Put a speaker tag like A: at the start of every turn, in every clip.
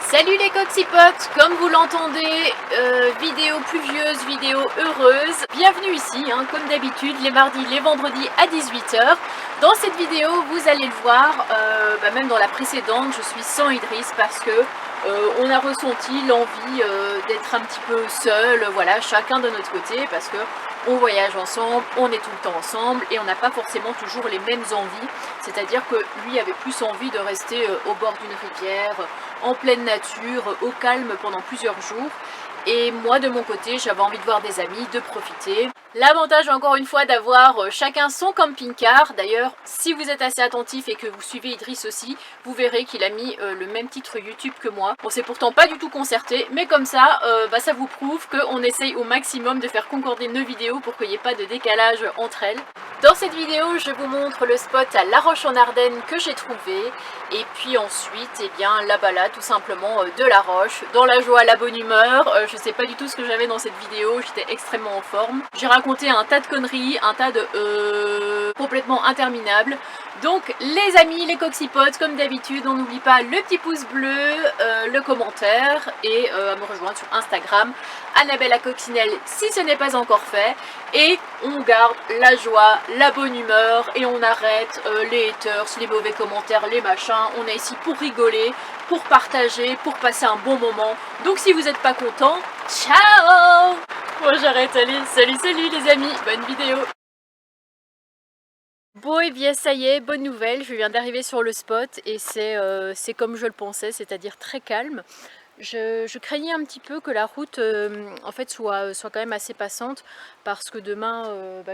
A: Salut les coxipotes, comme vous l'entendez, vidéo pluvieuse, vidéo heureuse. Bienvenue ici, comme d'habitude, les mardis, les vendredis à 18 h. Dans cette vidéo, vous allez le voir, même dans la précédente, je suis sans Idriss parce que on a ressenti l'envie d'être un petit peu seul, voilà, chacun de notre côté, parce que on voyage ensemble, on est tout le temps ensemble et on n'a pas forcément toujours les mêmes envies. C'est-à-dire que lui avait plus envie de rester au bord d'une rivière, en pleine nature, au calme pendant plusieurs jours. Et moi de mon côté, j'avais envie de voir des amis, de profiter. L'avantage encore une fois d'avoir chacun son camping-car. D'ailleurs, si vous êtes assez attentif et que vous suivez Idriss aussi, vous verrez qu'il a mis le même titre YouTube que moi. On s'est pourtant pas du tout concerté, mais comme ça, ça vous prouve qu'on essaye au maximum de faire concorder nos vidéos pour qu'il n'y ait pas de décalage entre elles. Dans cette vidéo, je vous montre le spot à La Roche-en-Ardenne que j'ai trouvé. Et puis ensuite, la balade tout simplement de La Roche, dans la joie, la bonne humeur. Je sais pas du tout ce que j'avais dans cette vidéo, j'étais extrêmement en forme. J'ai raconté un tas de conneries, un tas de complètement interminables. Donc les amis, les coxipotes, comme d'habitude, on n'oublie pas le petit pouce bleu, le commentaire et à me rejoindre sur Instagram, Annabella Coccinelle si ce n'est pas encore fait. Et on garde la joie, la bonne humeur et on arrête les haters, les mauvais commentaires, les machins. On est ici pour rigoler, pour partager, pour passer un bon moment. Donc si vous n'êtes pas content, ciao! Bon j'arrête, allez, salut les amis, bonne vidéo. Bon et bien ça y est, bonne nouvelle, je viens d'arriver sur le spot et c'est comme je le pensais, c'est-à-dire très calme. Je craignais un petit peu que la route en fait soit quand même assez passante parce que demain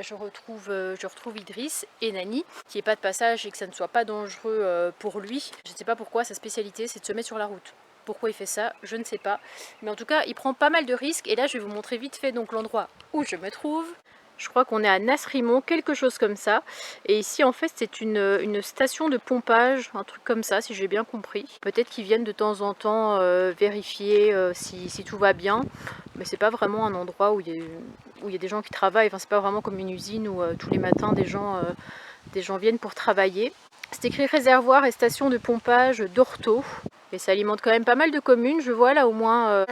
A: je retrouve Idriss et Nani qui n'est pas de passage et que ça ne soit pas dangereux pour lui. Je ne sais pas pourquoi sa spécialité c'est de se mettre sur la route. Pourquoi il fait ça, je ne sais pas. Mais en tout cas il prend pas mal de risques et là je vais vous montrer vite fait donc l'endroit où je me trouve. Je crois qu'on est à Nasrimont, quelque chose comme ça. Et ici, en fait, c'est une station de pompage, un truc comme ça, si j'ai bien compris. Peut-être qu'ils viennent de temps en temps vérifier si tout va bien. Mais c'est pas vraiment un endroit où il y a des gens qui travaillent. Enfin, c'est pas vraiment comme une usine où tous les matins, des gens viennent pour travailler. C'est écrit réservoir et station de pompage d'Orto. Et ça alimente quand même pas mal de communes. Je vois là au moins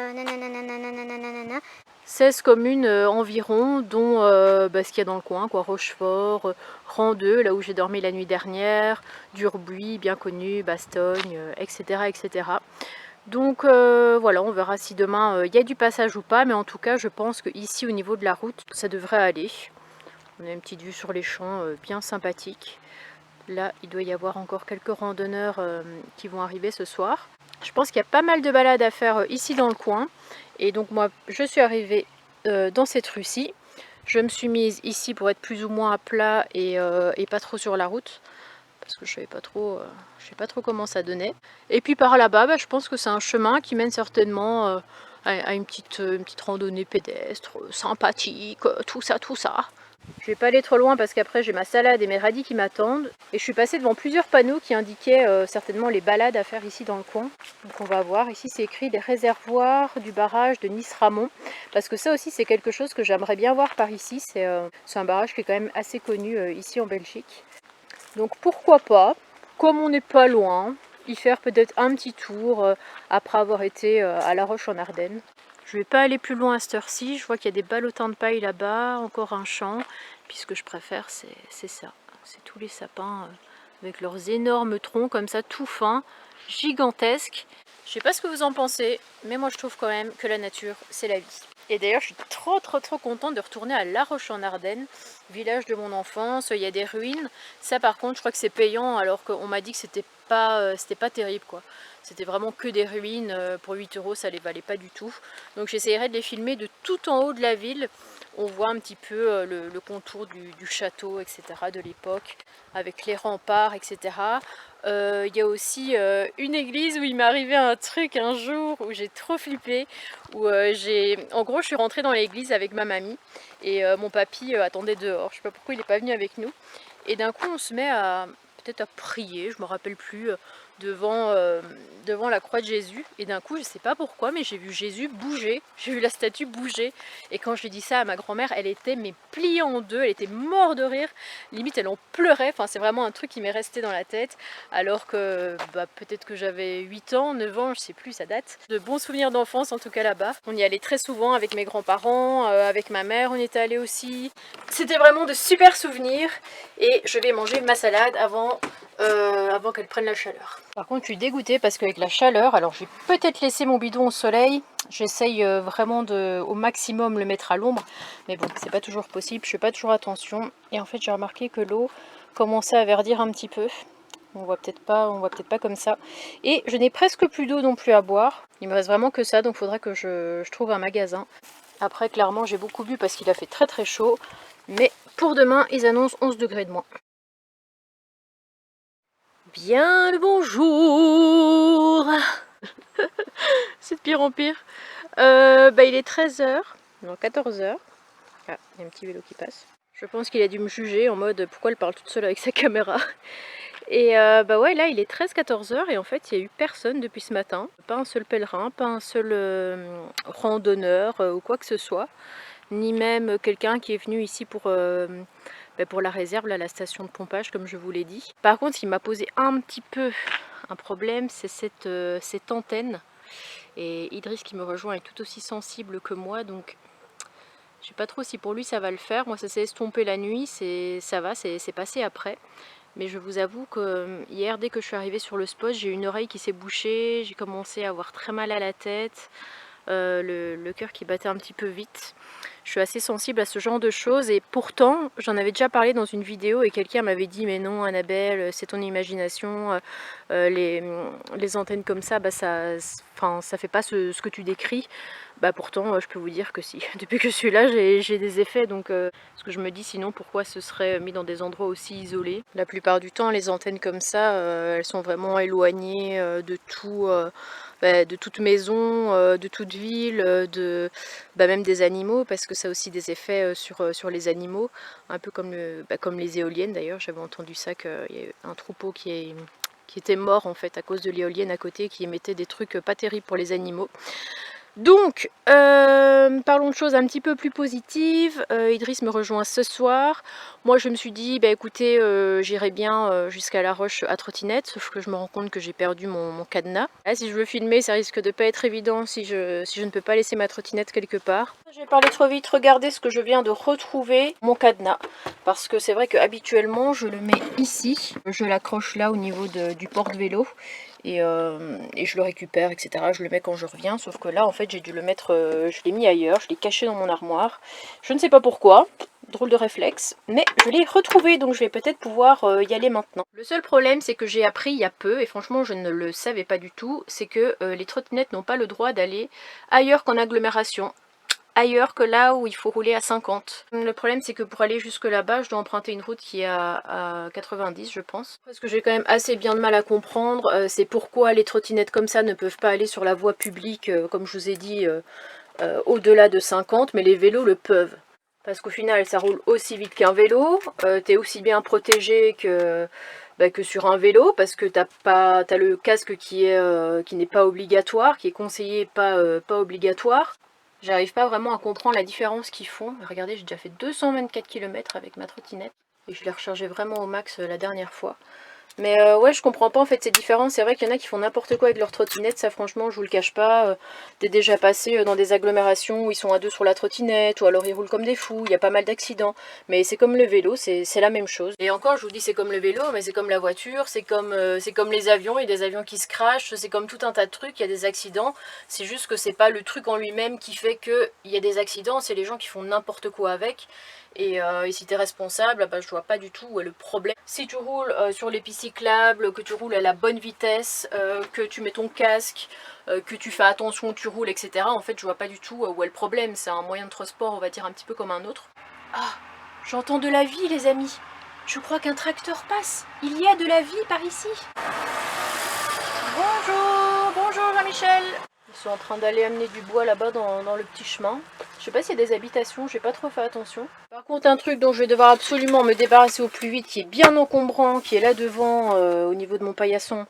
A: 16 communes environ, dont ce qu'il y a dans le coin, quoi, Rochefort, Randeux, là où j'ai dormi la nuit dernière, Durbuy, bien connu, Bastogne, etc. etc. Donc voilà, on verra si demain il y a du passage ou pas, mais en tout cas je pense qu'ici au niveau de la route, ça devrait aller. On a une petite vue sur les champs bien sympathique. Là, il doit y avoir encore quelques randonneurs qui vont arriver ce soir. Je pense qu'il y a pas mal de balades à faire ici dans le coin. Et donc moi, je suis arrivée dans cette rue-ci. Je me suis mise ici pour être plus ou moins à plat et pas trop sur la route. Parce que je savais pas trop comment ça donnait. Et puis par là-bas, je pense que c'est un chemin qui mène certainement à une petite randonnée pédestre, sympathique, tout ça, tout ça. Je vais pas aller trop loin parce qu'après j'ai ma salade et mes radis qui m'attendent. Et je suis passée devant plusieurs panneaux qui indiquaient certainement les balades à faire ici dans le coin. Donc on va voir, ici c'est écrit les réservoirs du barrage de Nice-Ramon. Parce que ça aussi c'est quelque chose que j'aimerais bien voir par ici. C'est un barrage qui est quand même assez connu ici en Belgique. Donc pourquoi pas, comme on n'est pas loin, y faire peut-être un petit tour après avoir été à La Roche-en-Ardenne. Je vais pas aller plus loin à cette heure-ci, je vois qu'il y a des ballotins de paille là-bas, encore un champ. Puis ce que je préfère c'est ça, c'est tous les sapins avec leurs énormes troncs comme ça, tout fins, gigantesques. Je sais pas ce que vous en pensez, mais moi je trouve quand même que la nature c'est la vie. Et d'ailleurs je suis trop contente de retourner à La Roche-en-Ardenne, village de mon enfance. Il y a des ruines, ça par contre je crois que c'est payant alors qu'on m'a dit que c'était pas terrible quoi. C'était vraiment que des ruines, pour 8 € ça les valait pas du tout. Donc j'essaierai de les filmer de tout en haut de la ville. On voit un petit peu le contour du château, etc. de l'époque, avec les remparts, etc. Il y a aussi une église où il m'est arrivé un truc un jour où j'ai trop flippé. En gros je suis rentrée dans l'église avec ma mamie et mon papy attendait dehors. Je sais pas pourquoi il n'est pas venu avec nous. Et d'un coup on se met à peut-être à prier, je me rappelle plus, devant la croix de Jésus, et d'un coup je sais pas pourquoi mais j'ai vu Jésus bouger, j'ai vu la statue bouger, et quand je lui dis ça à ma grand-mère, elle était mais pliée en deux, elle était morte de rire, limite elle en pleurait, enfin c'est vraiment un truc qui m'est resté dans la tête, alors que peut-être que j'avais 8 ans, 9 ans, je sais plus, ça date. De bons souvenirs d'enfance en tout cas là-bas, on y allait très souvent avec mes grands-parents, avec ma mère on y était allé aussi, c'était vraiment de super souvenirs, et je vais manger ma salade avant qu'elle prenne la chaleur. Par contre, je suis dégoûtée parce qu'avec la chaleur, alors je vais peut-être laisser mon bidon au soleil. J'essaye vraiment au maximum le mettre à l'ombre. Mais bon, c'est pas toujours possible, je fais pas toujours attention. Et en fait, j'ai remarqué que l'eau commençait à verdir un petit peu. On voit peut-être pas comme ça. Et je n'ai presque plus d'eau non plus à boire. Il me reste vraiment que ça, donc il faudra que je trouve un magasin. Après, clairement, j'ai beaucoup bu parce qu'il a fait très très chaud. Mais pour demain, ils annoncent 11 degrés de moins. Bien le bonjour. C'est de pire en pire. Il est 13h, non 14h. Ah, il y a un petit vélo qui passe. Je pense qu'il a dû me juger en mode pourquoi elle parle toute seule avec sa caméra. Et ouais, là il est 13-14h et en fait il n'y a eu personne depuis ce matin. Pas un seul pèlerin, pas un seul randonneur ou quoi que ce soit. Ni même quelqu'un qui est venu ici pour la réserve, là, la station de pompage comme je vous l'ai dit. Par contre, ce qui m'a posé un petit peu un problème, c'est cette antenne. Et Idriss qui me rejoint est tout aussi sensible que moi, donc je sais pas trop si pour lui ça va le faire. Moi ça s'est estompé la nuit, ça va, c'est passé après. Mais je vous avoue que hier, dès que je suis arrivée sur le spot, j'ai une oreille qui s'est bouchée, j'ai commencé à avoir très mal à la tête, le cœur qui battait un petit peu vite. Je suis assez sensible à ce genre de choses et pourtant j'en avais déjà parlé dans une vidéo et quelqu'un m'avait dit mais non Annabelle, c'est ton imagination, les antennes comme ça, ça fait pas ce que tu décris. Pourtant je peux vous dire que si, depuis que je suis là j'ai des effets, donc ce que je me dis sinon pourquoi ce serait mis dans des endroits aussi isolés. La plupart du temps les antennes comme ça elles sont vraiment éloignées de tout. De toute maison, de toute ville, même des animaux, parce que ça a aussi des effets sur les animaux, un peu comme les éoliennes d'ailleurs. J'avais entendu ça, qu'il y a un troupeau qui était mort en fait à cause de l'éolienne à côté, qui émettait des trucs pas terribles pour les animaux. Donc, parlons de choses un petit peu plus positives. Idriss me rejoint ce soir. Moi, je me suis dit, écoutez, j'irai bien jusqu'à La Roche à trottinette, sauf que je me rends compte que j'ai perdu mon cadenas. Là, si je veux filmer, ça risque de pas être évident si je ne peux pas laisser ma trottinette quelque part. J'ai parlé trop vite, regardez ce que je viens de retrouver, mon cadenas. Parce que c'est vrai que habituellement, je le mets ici. Je l'accroche là au niveau du porte-vélo. Et je le récupère, etc. Je le mets quand je reviens, sauf que là en fait j'ai dû le mettre, je l'ai mis ailleurs, je l'ai caché dans mon armoire. Je ne sais pas pourquoi, drôle de réflexe, mais je l'ai retrouvé, donc je vais peut-être pouvoir y aller maintenant. Le seul problème c'est que j'ai appris il y a peu, et franchement je ne le savais pas du tout, c'est que les trottinettes n'ont pas le droit d'aller ailleurs qu'en agglomération. Ailleurs que là où il faut rouler à 50. Le problème c'est que pour aller jusque là-bas je dois emprunter une route qui est à 90 je pense. Ce que j'ai quand même assez bien de mal à comprendre c'est pourquoi les trottinettes comme ça ne peuvent pas aller sur la voie publique comme je vous ai dit au-delà de 50, mais les vélos le peuvent. Parce qu'au final ça roule aussi vite qu'un vélo, t'es aussi bien protégé que sur un vélo, parce que t'as le casque qui n'est pas obligatoire, qui est conseillé pas obligatoire. J'arrive pas vraiment à comprendre la différence qu'ils font. Regardez, j'ai déjà fait 224 km avec ma trottinette. Et je l'ai rechargée vraiment au max la dernière fois. Mais ouais, je comprends pas en fait ces différences. C'est vrai qu'il y en a qui font n'importe quoi avec leur trottinette. Ça franchement, je vous le cache pas. T'es déjà passé dans des agglomérations où ils sont à deux sur la trottinette. Ou alors ils roulent comme des fous. Il y a pas mal d'accidents. Mais c'est comme le vélo, c'est la même chose. Et encore, je vous dis c'est comme le vélo, mais c'est comme la voiture. C'est comme les avions. Il y a des avions qui se crashent. C'est comme tout un tas de trucs. Il y a des accidents. C'est juste que c'est pas le truc en lui-même qui fait qu'il y a des accidents. C'est les gens qui font n'importe quoi avec. Et si tu es responsable, je vois pas du tout où est le problème. Si tu roules sur les pistes cyclables, que tu roules à la bonne vitesse, que tu mets ton casque, que tu fais attention où tu roules, etc. En fait, je vois pas du tout où est le problème. C'est un moyen de transport, on va dire, un petit peu comme un autre. Ah, j'entends de la vie, les amis. Je crois qu'un tracteur passe. Il y a de la vie par ici. Bonjour, bonjour Jean-Michel. Ils sont en train d'aller amener du bois là-bas dans le petit chemin. Je sais pas s'il y a des habitations, j'ai pas trop fait attention. Par contre, un truc dont je vais devoir absolument me débarrasser au plus vite, qui est bien encombrant, qui est là devant, au niveau de mon paillasson,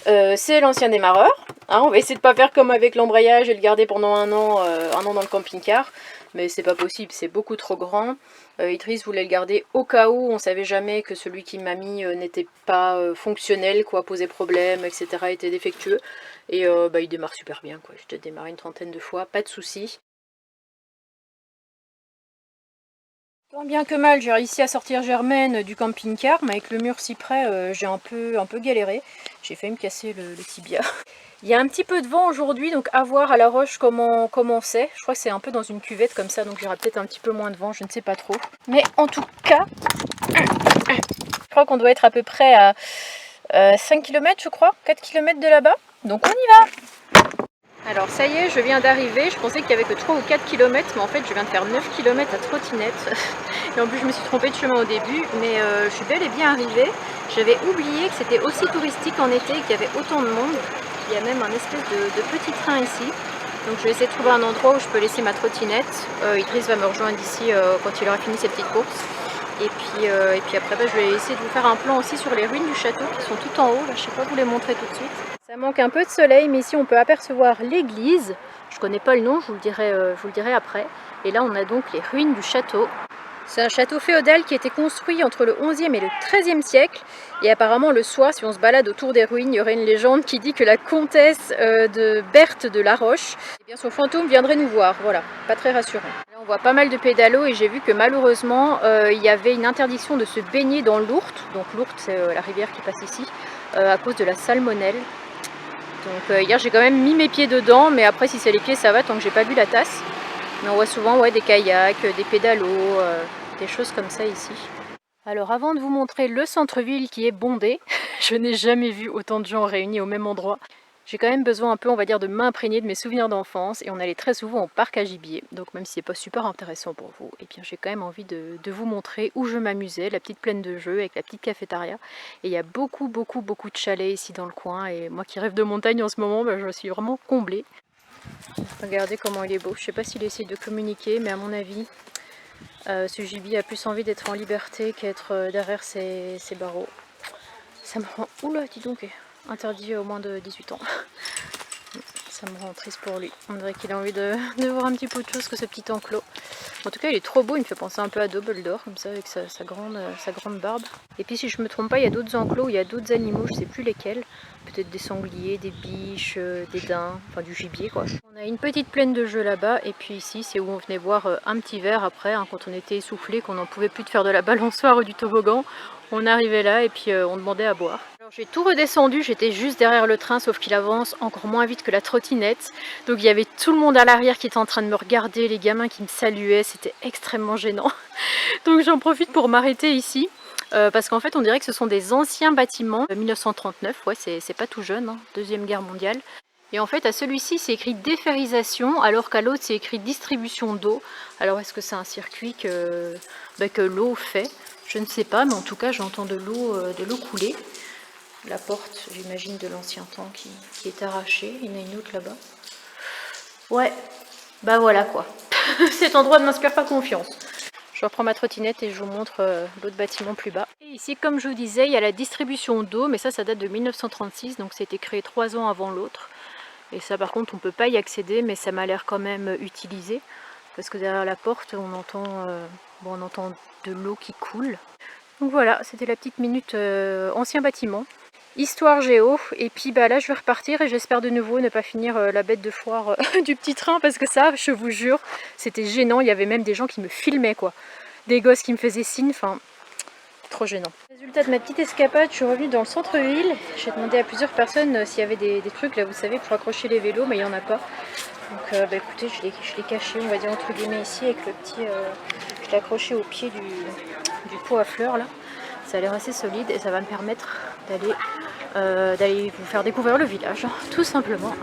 A: C'est l'ancien démarreur. Hein, on va essayer de pas faire comme avec l'embrayage et le garder pendant un an dans le camping-car. Mais c'est pas possible, c'est beaucoup trop grand. Idriss voulait le garder au cas où, on savait jamais que celui qui m'a mis n'était pas fonctionnel, quoi, posait problème, etc., était défectueux. Et il démarre super bien, quoi. Je l'ai démarré une 30aine de fois, pas de soucis. Tant bien que mal, j'ai réussi à sortir Germaine du camping-car, mais avec le mur si près, j'ai un peu galéré. J'ai failli me casser le tibia. Il y a un petit peu de vent aujourd'hui, donc à voir à la roche comment c'est. Je crois que c'est un peu dans une cuvette comme ça, donc il y aura peut-être un petit peu moins de vent, je ne sais pas trop. Mais en tout cas, je crois qu'on doit être à peu près à 5 km, je crois, 4 km de là-bas. Donc on y va! Alors ça y est, je viens d'arriver. Je pensais qu'il n'y avait que 3 ou 4 km, mais en fait je viens de faire 9 km à trottinette. Et en plus je me suis trompée de chemin au début, mais je suis bel et bien arrivée. J'avais oublié que c'était aussi touristique en été et qu'il y avait autant de monde. Il y a même un espèce de petit train ici. Donc je vais essayer de trouver un endroit où je peux laisser ma trottinette. Idriss va me rejoindre ici quand il aura fini ses petites courses. Et puis après je vais essayer de vous faire un plan aussi sur les ruines du château qui sont tout en haut. Là, je ne sais pas vous les montrer tout de suite. Ça manque un peu de soleil, mais ici on peut apercevoir l'église. Je ne connais pas le nom, je vous le dirai après. Et là on a donc les ruines du château. C'est un château féodal qui a été construit entre le 11e et le 13e siècle. Et apparemment le soir, si on se balade autour des ruines, il y aurait une légende qui dit que la comtesse de Berthe de La Roche, eh bien, son fantôme viendrait nous voir. Voilà, pas très rassurant. Là on voit pas mal de pédalos et j'ai vu que malheureusement il y avait une interdiction de se baigner dans l'Ourthe. Donc l'Ourthe c'est la rivière qui passe ici, à cause de la salmonelle. Donc hier j'ai quand même mis mes pieds dedans, mais après si c'est les pieds ça va tant que j'ai pas bu la tasse. Mais on voit souvent des kayaks, des pédalos, des choses comme ça ici. Alors avant de vous montrer le centre-ville qui est bondé, je n'ai jamais vu autant de gens réunis au même endroit. J'ai quand même besoin un peu, on va dire, de m'imprégner de mes souvenirs d'enfance et on allait très souvent au parc à gibier. Donc même si c'est pas super intéressant pour vous, et bien j'ai quand même envie de vous montrer où je m'amusais, la petite plaine de jeux avec la petite cafétéria. Et il y a beaucoup de chalets ici dans le coin et moi qui rêve de montagne en ce moment, je suis vraiment comblée. Regardez comment il est beau, je sais pas s'il essaie de communiquer, mais à mon avis, ce gibier a plus envie d'être en liberté qu'être derrière ses barreaux. Ça me rend... Oula, dis donc, interdit au moins de 18 ans. Ça me rend triste pour lui. On dirait qu'il a envie de voir un petit peu de choses que ce petit enclos. En tout cas, il est trop beau, il me fait penser un peu à Dumbledore, comme ça, avec sa grande barbe. Et puis, si je me trompe pas, il y a d'autres enclos où il y a d'autres animaux, je sais plus lesquels. Peut-être des sangliers, des biches, des daims, enfin du gibier quoi. On a une petite plaine de jeux là-bas, et puis ici, c'est où on venait boire un petit verre après, hein, quand on était essoufflé, qu'on n'en pouvait plus de faire de la balançoire ou du toboggan. On arrivait là et puis on demandait à boire. Alors j'ai tout redescendu, j'étais juste derrière le train, sauf qu'il avance encore moins vite que la trottinette. Donc il y avait tout le monde à l'arrière qui était en train de me regarder, les gamins qui me saluaient, c'était extrêmement gênant. Donc j'en profite pour m'arrêter ici. Parce qu'en fait on dirait que ce sont des anciens bâtiments, 1939, ouais c'est pas tout jeune, hein, Deuxième Guerre mondiale. Et en fait à celui-ci c'est écrit déferrisation, alors qu'à l'autre c'est écrit distribution d'eau. Alors est-ce que c'est un circuit que l'eau fait? Je ne sais pas, mais en tout cas j'entends de l'eau couler. La porte, j'imagine, de l'ancien temps qui est arrachée. Il y en a une autre là-bas. Ouais, bah voilà quoi. Cet endroit ne m'inspire pas confiance. Je reprends ma trottinette et je vous montre l'autre bâtiment plus bas. Et ici, comme je vous disais, il y a la distribution d'eau, mais ça date de 1936, donc c'était créé 3 ans avant l'autre. Et ça par contre, on ne peut pas y accéder, mais ça m'a l'air quand même utilisé. Parce que derrière la porte, on entend de l'eau qui coule. Donc voilà, c'était la petite minute ancien bâtiment. Histoire géo, et puis là je vais repartir et j'espère de nouveau ne pas finir la bête de foire du petit train parce que ça, je vous jure, c'était gênant, il y avait même des gens qui me filmaient quoi. Des gosses qui me faisaient signe, enfin, trop gênant. Résultat de ma petite escapade, je suis revenue dans le centre-ville. J'ai demandé à plusieurs personnes s'il y avait des trucs là, vous savez, pour accrocher les vélos, mais il n'y en a pas. Donc écoutez, je l'ai caché, on va dire entre guillemets ici, avec le petit... je l'ai accroché au pied du pot à fleurs là. Ça a l'air assez solide et ça va me permettre d'aller vous faire découvrir le village, tout simplement.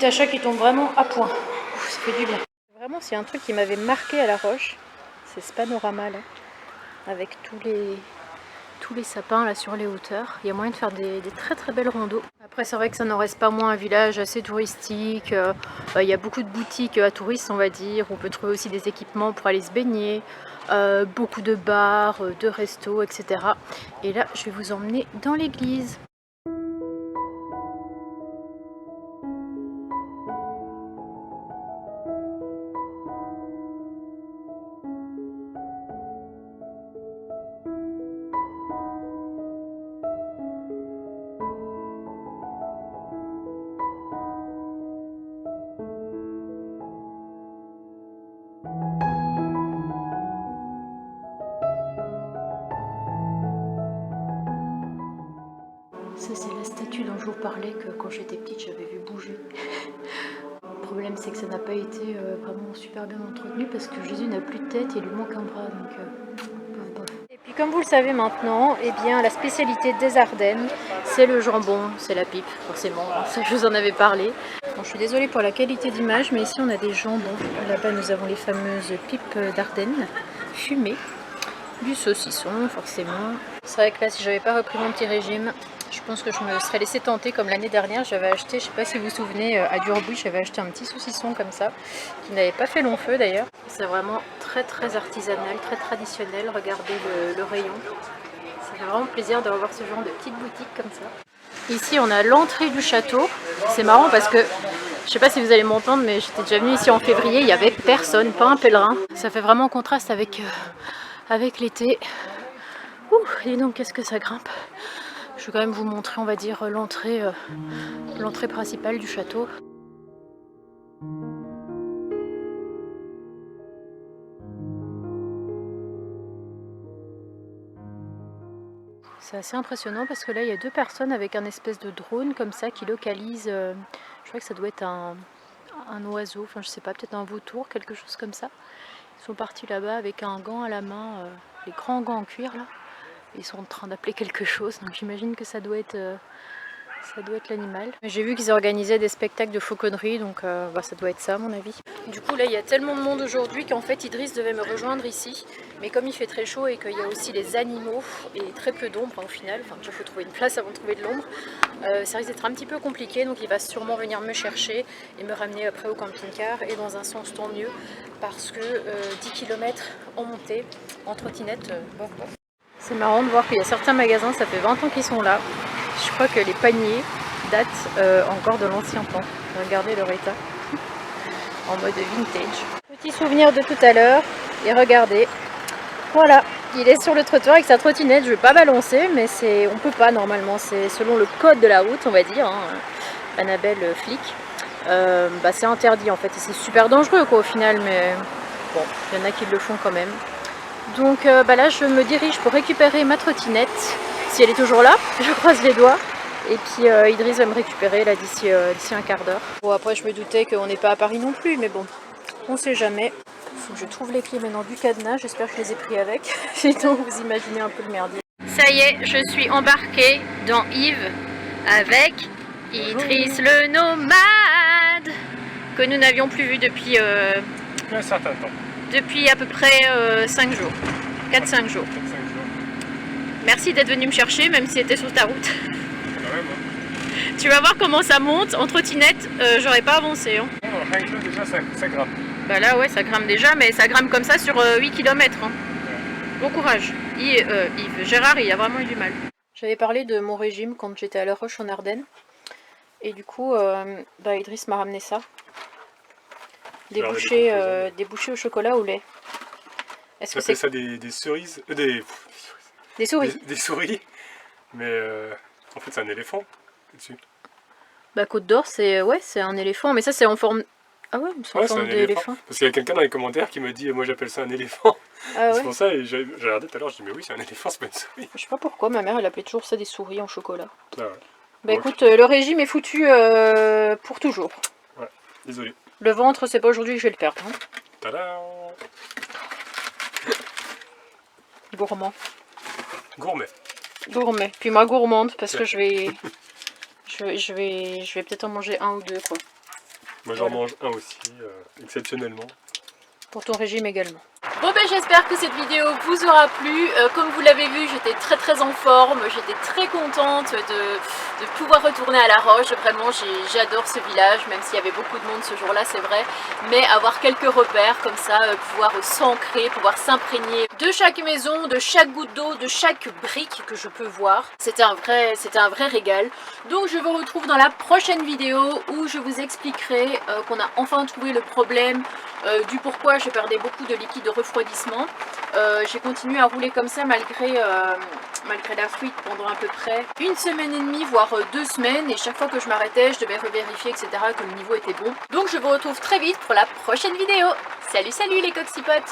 A: petit achat qui tombe vraiment à point. Ouf, ça fait du bien. Vraiment, c'est un truc qui m'avait marqué à La Roche. C'est ce panorama là, avec tous les sapins là sur les hauteurs. Il y a moyen de faire des très très belles randos. Après c'est vrai que ça n'en reste pas moins un village assez touristique. Il y a beaucoup de boutiques à touristes on va dire. On peut trouver aussi des équipements pour aller se baigner. Beaucoup de bars, de restos, etc. Et là je vais vous emmener dans l'église. Ça c'est la statue dont je vous parlais que quand j'étais petite j'avais vu bouger. Le problème c'est que ça n'a pas été vraiment super bien entretenu parce que Jésus n'a plus de tête et il lui manque un bras donc Et puis comme vous le savez maintenant, eh bien la spécialité des Ardennes c'est le jambon, c'est la pipe forcément, ça je vous en avais parlé. Bon, je suis désolée pour la qualité d'image mais ici on a des jambons. Là-bas nous avons les fameuses pipes d'Ardennes fumées, du saucisson forcément. C'est vrai que là si j'avais pas repris mon petit régime, je pense que je me serais laissé tenter comme l'année dernière. J'avais acheté, je sais pas si vous vous souvenez, à Durbuy, j'avais acheté un petit saucisson comme ça, qui n'avait pas fait long feu d'ailleurs. C'est vraiment très très artisanal, très traditionnel. Regardez le rayon. Ça fait vraiment plaisir de revoir ce genre de petite boutique comme ça. Ici on a l'entrée du château. C'est marrant parce que, je sais pas si vous allez m'entendre, mais j'étais déjà venue ici en février, il n'y avait personne, pas un pèlerin. Ça fait vraiment contraste avec l'été. Ouh, et donc qu'est-ce que ça grimpe. Je vais quand même vous montrer, on va dire, l'entrée principale du château. C'est assez impressionnant parce que là, il y a deux personnes avec un espèce de drone comme ça qui localise, je crois que ça doit être un oiseau, enfin je sais pas, peut-être un vautour, quelque chose comme ça. Ils sont partis là-bas avec un gant à la main, les grands gants en cuir là. Ils sont en train d'appeler quelque chose, donc j'imagine que ça doit être l'animal. J'ai vu qu'ils organisaient des spectacles de fauconnerie, donc ça doit être ça à mon avis. Du coup là il y a tellement de monde aujourd'hui qu'en fait Idriss devait me rejoindre ici. Mais comme il fait très chaud et qu'il y a aussi les animaux et très peu d'ombre au final, enfin il faut trouver une place avant de trouver de l'ombre, ça risque d'être un petit peu compliqué, donc il va sûrement venir me chercher et me ramener après au camping-car. Et dans un sens tant mieux, parce que 10 km en montée, en trottinette, bof bof. C'est marrant de voir qu'il y a certains magasins, ça fait 20 ans qu'ils sont là. Je crois que les paniers datent encore de l'ancien temps. Regardez leur état. En mode vintage. Petit souvenir de tout à l'heure. Et regardez. Voilà. Il est sur le trottoir avec sa trottinette. Je ne vais pas balancer, mais on peut pas normalement. C'est selon le code de la route, on va dire. Hein. Annabelle flic. C'est interdit en fait. Et c'est super dangereux quoi au final. Mais bon, il y en a qui le font quand même. Donc là je me dirige pour récupérer ma trottinette, si elle est toujours là, je croise les doigts. Et puis Idriss va me récupérer là d'ici un quart d'heure. Bon après je me doutais qu'on n'est pas à Paris non plus, mais bon, on sait jamais. Faut que je trouve les clés maintenant du cadenas, j'espère que je les ai pris avec. Sinon vous imaginez un peu le merdier. Ça y est, je suis embarquée dans Yves avec Idriss le nomade, que nous n'avions plus vu depuis
B: un certain temps.
A: Depuis à peu près 5 jours, 4-5 jours. Merci d'être venu me chercher, même si c'était sur ta route.
B: Ouais, bon.
A: Tu vas voir comment ça monte. En trottinette, j'aurais pas avancé. Hein.
B: Non, rien que là, déjà, ça grimpe.
A: Bah là, ouais, ça grimpe déjà, mais ça grimpe comme ça sur 8 km. Hein. Ouais. Bon courage. Yves, Gérard, il a vraiment eu du mal. J'avais parlé de mon régime quand j'étais à La Roche en Ardennes. Et du coup, Idriss m'a ramené ça. Des bouchées au chocolat au lait.
B: Est-ce que c'est ça des cerises
A: des souris.
B: Des souris. Mais en fait c'est un éléphant dessus.
A: Bah Côte d'Or c'est un éléphant, mais ça c'est en forme. Ah ouais, c'est en forme d'éléphant.
B: Parce qu'il y a quelqu'un dans les commentaires qui me dit moi j'appelle ça un éléphant.
A: Ah ouais.
B: C'est pour ça et j'ai regardé tout à l'heure, je dis mais oui c'est un éléphant, c'est pas une souris.
A: Je sais pas pourquoi ma mère elle appelait toujours ça des souris en chocolat.
B: Ah ouais.
A: Bah écoute, le régime est foutu pour toujours.
B: Ouais, désolé.
A: Le ventre, c'est pas aujourd'hui que je vais le perdre. Hein.
B: Tada.
A: Gourmand.
B: Gourmet.
A: Gourmet. Puis moi gourmande parce que je vais peut-être en manger un ou deux quoi.
B: Moi j'en
A: Voilà.
B: mange un aussi, exceptionnellement.
A: Pour ton régime également. Bon ben j'espère que cette vidéo vous aura plu. Comme vous l'avez vu, j'étais très en forme, j'étais très contente de pouvoir retourner à La Roche. Vraiment j'adore ce village, même s'il y avait beaucoup de monde ce jour-là, c'est vrai. Mais avoir quelques repères comme ça, pouvoir s'ancrer, pouvoir s'imprégner de chaque maison, de chaque goutte d'eau, de chaque brique que je peux voir. C'était un vrai régal. Donc je vous retrouve dans la prochaine vidéo où je vous expliquerai qu'on a enfin trouvé le problème du pourquoi je perdais beaucoup de liquide de refroidissement. J'ai continué à rouler comme ça malgré la fuite pendant à peu près 1 semaine et demie, voire 2 semaines, et chaque fois que je m'arrêtais, je devais revérifier, etc., que le niveau était bon. Donc je vous retrouve très vite pour la prochaine vidéo. Salut les coxipotes!